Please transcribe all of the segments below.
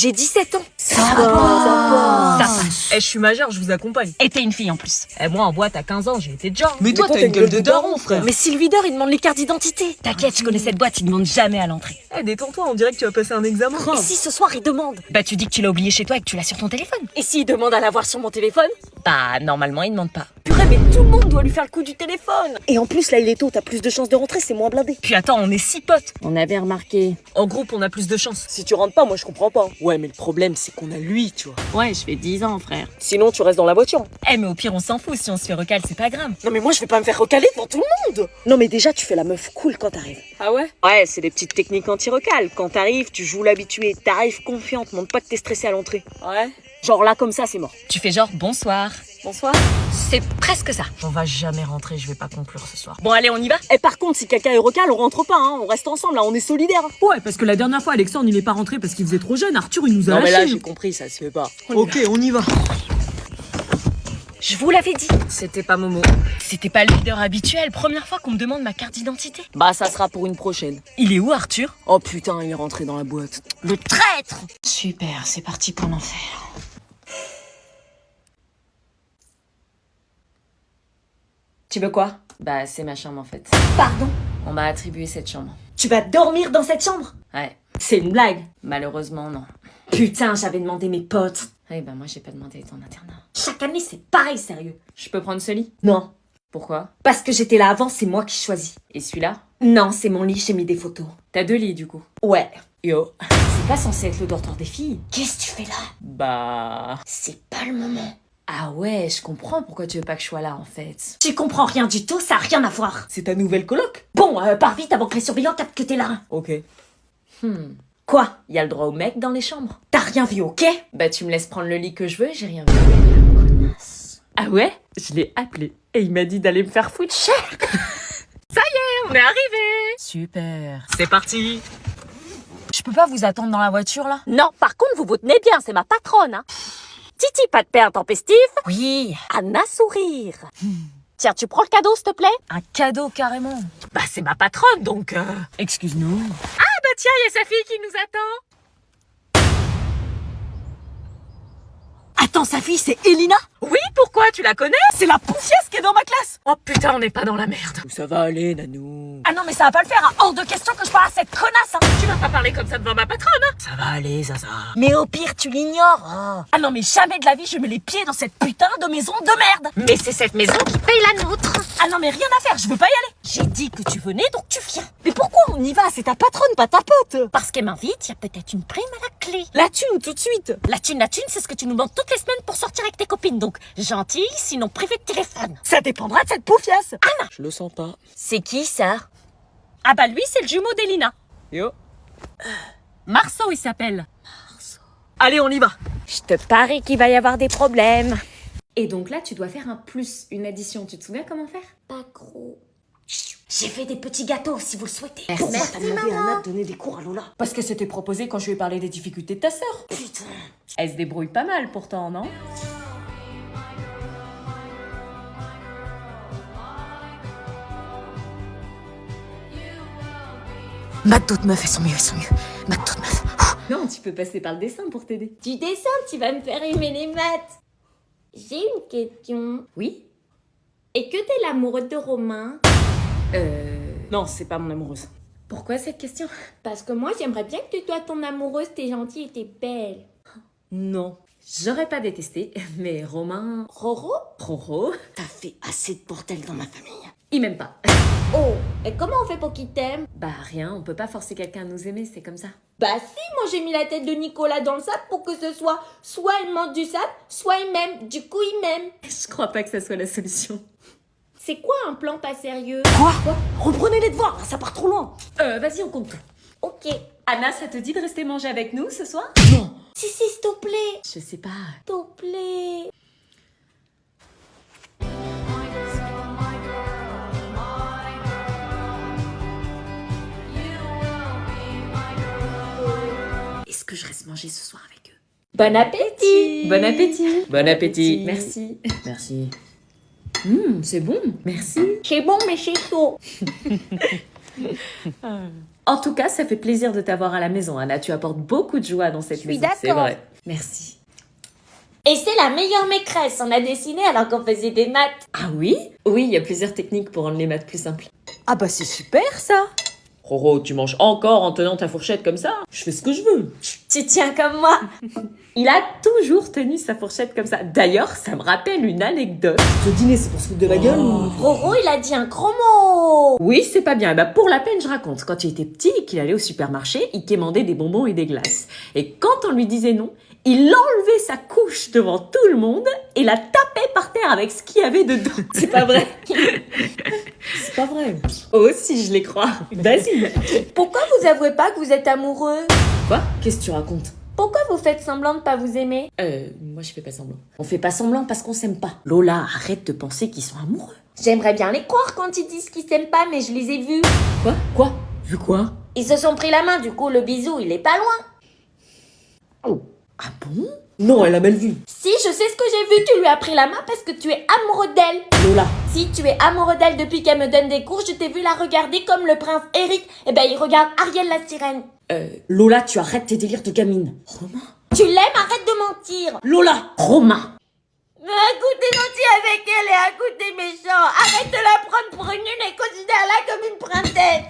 J'ai 17 ans. Ça passe. Je suis majeure, je vous accompagne. Et t'es une fille en plus. Moi, en boîte à 15 ans, j'ai été déjà. Mais toi, t'as une gueule de daron, frère. Mais si le videur, il demande les cartes d'identité. T'inquiète, je connais cette boîte, ils demandent jamais à l'entrée. Détends-toi, on dirait que tu vas passer un examen. Et si ce soir, il demande? Bah tu dis que tu l'as oublié chez toi et que tu l'as sur ton téléphone. Et s'il demande à l'avoir sur mon téléphone? Bah normalement il demande pas. Purée, mais tout le monde doit lui faire le coup du téléphone. Et en plus, là, il est tôt, t'as plus de chances de rentrer, c'est moins blindé. Puis attends, on est 6 potes. On avait remarqué. En groupe, on a plus de chance. Si tu rentres pas, moi je comprends pas. Ouais, mais le problème, c'est qu'on a lui, tu vois. Ouais, je fais 10 ans, frère. Sinon, tu restes dans la voiture. Mais au pire on s'en fout, si on se fait recal c'est pas grave. Non, mais moi, je vais pas me faire recaler devant tout le monde. Non, mais déjà, tu fais la meuf cool quand t'arrives. Ah ouais? Ouais, c'est des petites techniques anti-recal. Quand t'arrives, tu joues l'habitué. T'arrives confiante, montre pas que t'es stressée à l'entrée. Ouais. Genre là, comme ça, c'est mort. Tu fais genre bonsoir. Bonsoir. C'est presque ça. On va jamais rentrer, je vais pas conclure ce soir. Bon allez on y va. Et par contre, si quelqu'un est recal, on rentre pas, hein. On reste ensemble, là, on est solidaires. Ouais, parce que la dernière fois, Alexandre, il est pas rentré parce qu'il faisait trop jeune. Arthur, il nous a Non, mais là, lâchés. j'ai compris, ça se fait pas. Ok, on y va. Je vous l'avais dit. C'était pas Momo. C'était pas le leader habituel, première fois qu'on me demande ma carte d'identité. Bah, ça sera pour une prochaine. Il est où Arthur? Oh putain, il est rentré dans la boîte. Le traître. Super, c'est parti pour l'enfer. Tu veux quoi? Bah, c'est ma chambre en fait. Pardon? On m'a attribué cette chambre. Tu vas dormir dans cette chambre? Ouais, C'est une blague. malheureusement, non. Putain, j'avais demandé mes potes. Eh ben, moi, j'ai pas demandé ton internat. Chaque année, c'est pareil, sérieux. Je peux prendre ce lit? Non. Pourquoi? Parce que j'étais là avant, c'est moi qui choisis. Et celui-là? Non, c'est mon lit, j'ai mis des photos. T'as 2 lits du coup. Ouais. Yo. C'est pas censé être le dortoir des filles. Qu'est-ce que tu fais là? Bah. C'est pas le moment. Ah ouais, je comprends pourquoi tu veux pas que je sois là en fait. Tu comprends rien du tout, ça a rien à voir. C'est ta nouvelle coloc? Bon, pars vite avant que les surveillants captent que t'es là. Ok. Quoi? Y a le droit aux mecs dans les chambres. T'as rien vu, ok? Bah, tu me laisses prendre le lit que je veux, j'ai rien vu. Ah ouais? Je l'ai appelé et il m'a dit d'aller me faire foutre cher. Ça y est, on est arrivé. Super. C'est parti. Je peux pas vous attendre dans la voiture là? Non, par contre, vous vous tenez bien, c'est ma patronne, hein. Titi, pas de père intempestif. Oui. Anna, sourire. Tiens, tu prends le cadeau, s'il te plaît? Un cadeau carrément. Bah, c'est ma patronne, donc... Excuse-nous. Ah bah tiens, y a sa fille qui nous attend. Attends, sa fille, c'est Elina? Oui, pourquoi? Tu la connais? C'est la poufiasse qui est dans ma classe. Oh putain, on n'est pas dans la merde. Où ça va aller, Nanou? Ah non, mais ça va pas le faire, hein. Hors de question que je parle à cette connasse, hein. Tu vas pas parler comme ça devant ma patronne, hein? Ça va aller, Zaza. Mais au pire, tu l'ignores. Oh. Ah non, mais jamais de la vie, je mets les pieds dans cette putain de maison de merde. Mais c'est cette maison qui paye la nôtre. Ah non, mais rien à faire, je veux pas y aller. J'ai dit que tu venais, donc tu viens. Mais pourquoi on y va? C'est ta patronne, pas ta pote. Parce qu'elle m'invite, il y a peut-être une prime à la clé. La thune, tout de suite. La thune, c'est ce que tu nous demandes toutes les semaines pour sortir avec tes copines. Donc, gentil, sinon privé de téléphone. Ça dépendra de cette poufiasse. Je le sens pas. C'est qui, ça? Ah bah lui, c'est le jumeau d'Elina. Yo. Marceau, il s'appelle. Allez, on y va. Je te parie qu'il va y avoir des problèmes. Et donc là, tu dois faire un plus, une addition. Tu te souviens comment faire? Pas gros. J'ai fait des petits gâteaux, si vous le souhaitez. Pourquoi t'as demandé à Anna de donner des cours à Lola? Parce que c'était proposé quand je lui ai parlé des difficultés de ta sœur. Putain. Elle se débrouille pas mal pourtant, non? Ma d'autres meufs, elles sont mieux. Ma d'autres meufs. Non, tu peux passer par le dessin pour t'aider. Tu dessins, tu vas me faire aimer les maths. J'ai une question. Oui? Est-ce que t'es l'amoureuse de Romain? Non, c'est pas mon amoureuse. Pourquoi cette question? Parce que moi, j'aimerais bien que tu sois ton amoureuse, t'es gentille et t'es belle. Non. J'aurais pas détesté, mais Romain... Roro? Roro, T'as fait assez de bordel dans ma famille. il m'aime pas. Oh, et comment on fait pour qu'il t'aime? Bah rien, on peut pas forcer quelqu'un à nous aimer, c'est comme ça. Bah si, moi j'ai mis la tête de Nicolas dans le sable pour que ce soit soit il mange du sable, soit il m'aime. Du coup, il m'aime. Je crois pas que ça soit la solution. C'est quoi un plan pas sérieux? Quoi? Reprenez les devoirs, ça part trop loin. Vas-y, on compte tout. Ok. Anna, ça te dit de rester manger avec nous ce soir? Si, s'il te plaît. Je sais pas. S'il te plaît. Est-ce que je reste manger ce soir avec eux? Bon appétit. Bon appétit. Bon appétit. Merci. Merci. C'est bon. Merci. C'est bon, mais c'est chaud. En tout cas, ça fait plaisir de t'avoir à la maison, Anna. Tu apportes beaucoup de joie dans cette Je suis maison. C'est d'accord. vrai. Merci. Et c'est la meilleure maîtresse. On a dessiné alors qu'on faisait des maths. Ah oui? Oui, il y a plusieurs techniques pour rendre les maths plus simples. Ah bah c'est super ça. Roro, tu manges encore en tenant ta fourchette comme ça? Je fais ce que je veux. Tu tiens comme moi. Il a toujours tenu sa fourchette comme ça. D'ailleurs, ça me rappelle une anecdote. Ce dîner, c'est pour se foutre de ma gueule ou... Roro, il a dit un gros mot. Oui, c'est pas bien. Eh ben, pour la peine, je raconte. Quand il était petit et qu'il allait au supermarché, il quémandait des bonbons et des glaces. Et quand on lui disait non, il enlevait sa couche devant tout le monde et la tapait par terre avec ce qu'il y avait dedans. C'est pas vrai. C'est pas vrai. Oh, si je les crois. Vas-y. Pourquoi vous avouez pas que vous êtes amoureux? Quoi? Qu'est-ce que tu racontes? Pourquoi vous faites semblant de pas vous aimer? Moi je fais pas semblant. On fait pas semblant parce qu'on s'aime pas. Lola, arrête de penser qu'ils sont amoureux. J'aimerais bien les croire quand ils disent qu'ils s'aiment pas, mais je les ai vus. Quoi? Quoi? Vu quoi? Ils se sont pris la main, du coup le bisou il est pas loin. Ah bon? Non, elle a mal vu. Si, je sais ce que j'ai vu, tu lui as pris la main parce que tu es amoureux d'elle. Lola. Si tu es amoureux d'elle depuis qu'elle me donne des cours, je t'ai vu la regarder comme le prince Eric. Eh ben il regarde Ariel la sirène. Lola, tu arrêtes tes délires de gamine. Romain. Tu l'aimes, arrête de mentir. Lola! Romain! Mais un coup t'es gentil avec elle et un coup t'es méchant. Arrête de la prendre pour une lune et considère-la comme une princesse.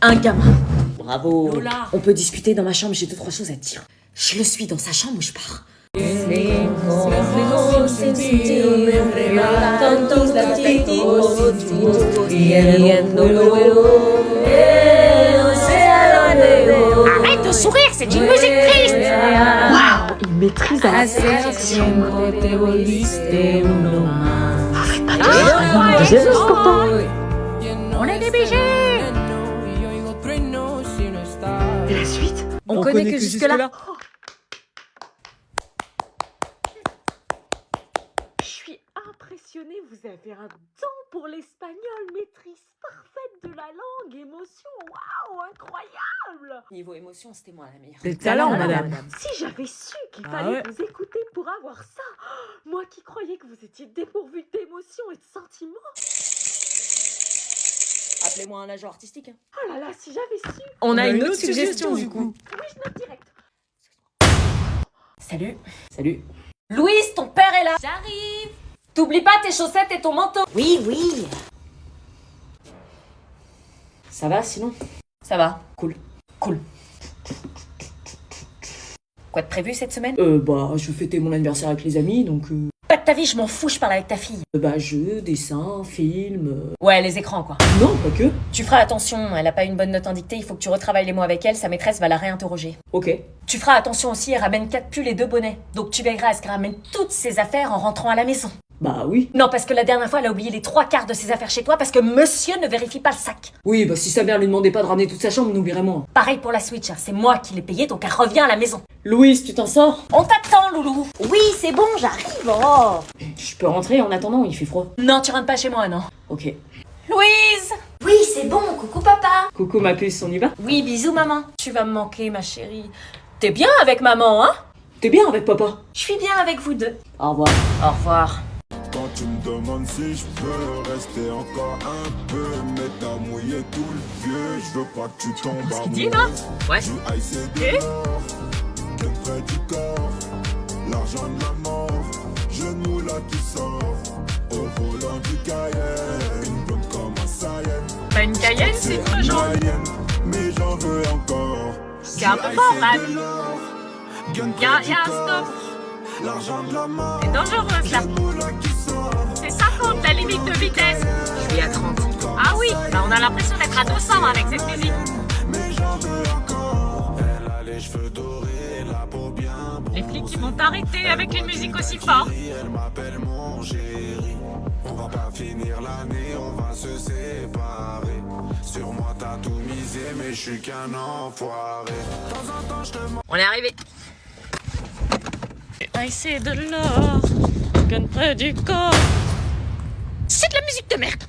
Un gamin. Bravo. Lola. On peut discuter dans ma chambre, j'ai 2-3 choses à te dire. Je le suis dans sa chambre ou je pars? Arrête de sourire, c'est une musique triste. Waouh, il maîtrise à la perfection. On est des BG. Et la suite? On connaît que jusque-là. Je suis impressionnée, vous avez un don pour l'espagnol, maîtrise parfaite de la langue, émotion, waouh, incroyable. Niveau émotion, c'était moi la meilleure. Des talents, madame. Si j'avais su qu'il Ah fallait ouais. vous écouter pour avoir ça, moi qui croyais que vous étiez dépourvu d'émotions et de sentiments. Appelez-moi un agent artistique. Hein. Oh là là, si j'avais su. On a une autre suggestion du coup. Oui, je note direct. Salut. Salut. Louise, ton père est là. J'arrive. T'oublies pas tes chaussettes et ton manteau. Oui, oui. Ça va sinon? Ça va. Cool. Quoi de prévu cette semaine? Bah, je fêtais mon anniversaire avec les amis, donc... Pas de ta vie, je m'en fous, je parle avec ta fille. Bah, jeux, dessins, films... Ouais, les écrans quoi. Non, pas que. Tu feras attention, elle a pas une bonne note en dictée, il faut que tu retravailles les mots avec elle, sa maîtresse va la réinterroger. Ok. Tu feras attention aussi, elle ramène 4 pulls et 2 bonnets. Donc tu veilleras à ce qu'elle ramène toutes ses affaires en rentrant à la maison. Bah oui. Non, parce que la dernière fois, elle a oublié les 3/4 de ses affaires chez toi parce que monsieur ne vérifie pas le sac. Oui, bah si sa mère lui demandait pas de ramener toute sa chambre, nous vraiment. Pareil pour la Switch, hein, c'est moi qui l'ai payée, donc elle revient à la maison. Louise, tu t'en sors? On t'attend, loulou. Oui, c'est bon, j'arrive. Oh. Je peux rentrer en attendant, il fait froid. Non, tu rentres pas chez moi, non. Ok. Louise. Oui, c'est bon, coucou papa. Coucou ma puce, on y va? Oui, bisous maman. Tu vas me manquer, ma chérie. T'es bien avec maman, hein? T'es bien avec papa? Je suis bien avec vous deux. Au revoir. Au revoir. Quand tu me demandes si je peux rester encore un peu, mais t'as mouillé tout le vieux, je veux pas que tu tombes Ce qu'il dit, non? Ouais. Du ice et de l'or, bien près du corps, l'argent de la mort, genou là qui sort, au volant du Cayenne, une blonde comme un Sayen. T'as une Cayenne, c'est une jaune. moyenne, mais j'en veux encore. C'est un peu fort, man. Il Y a un stop. l'argent de la mort, C'est dangereux, ça. genou là qui sort. C'est 50 la limite de vitesse. Je suis à 30. Ah oui, bah on a l'impression d'être à 200 avec cette musique. Mais j'en veux encore. Elle a les cheveux dorés, la peau bien Les flics qui vont t'arrêter avec une musique aussi forte. bronzée. Elle m'appelle mon chéri. On va pas finir l'année, on va se séparer. Sur moi t'as tout misé, mais je suis qu'un enfoiré. De temps en temps je te mens. On est arrivé. Ah, c'est de l'or, près du corps. C'est de la musique de merde.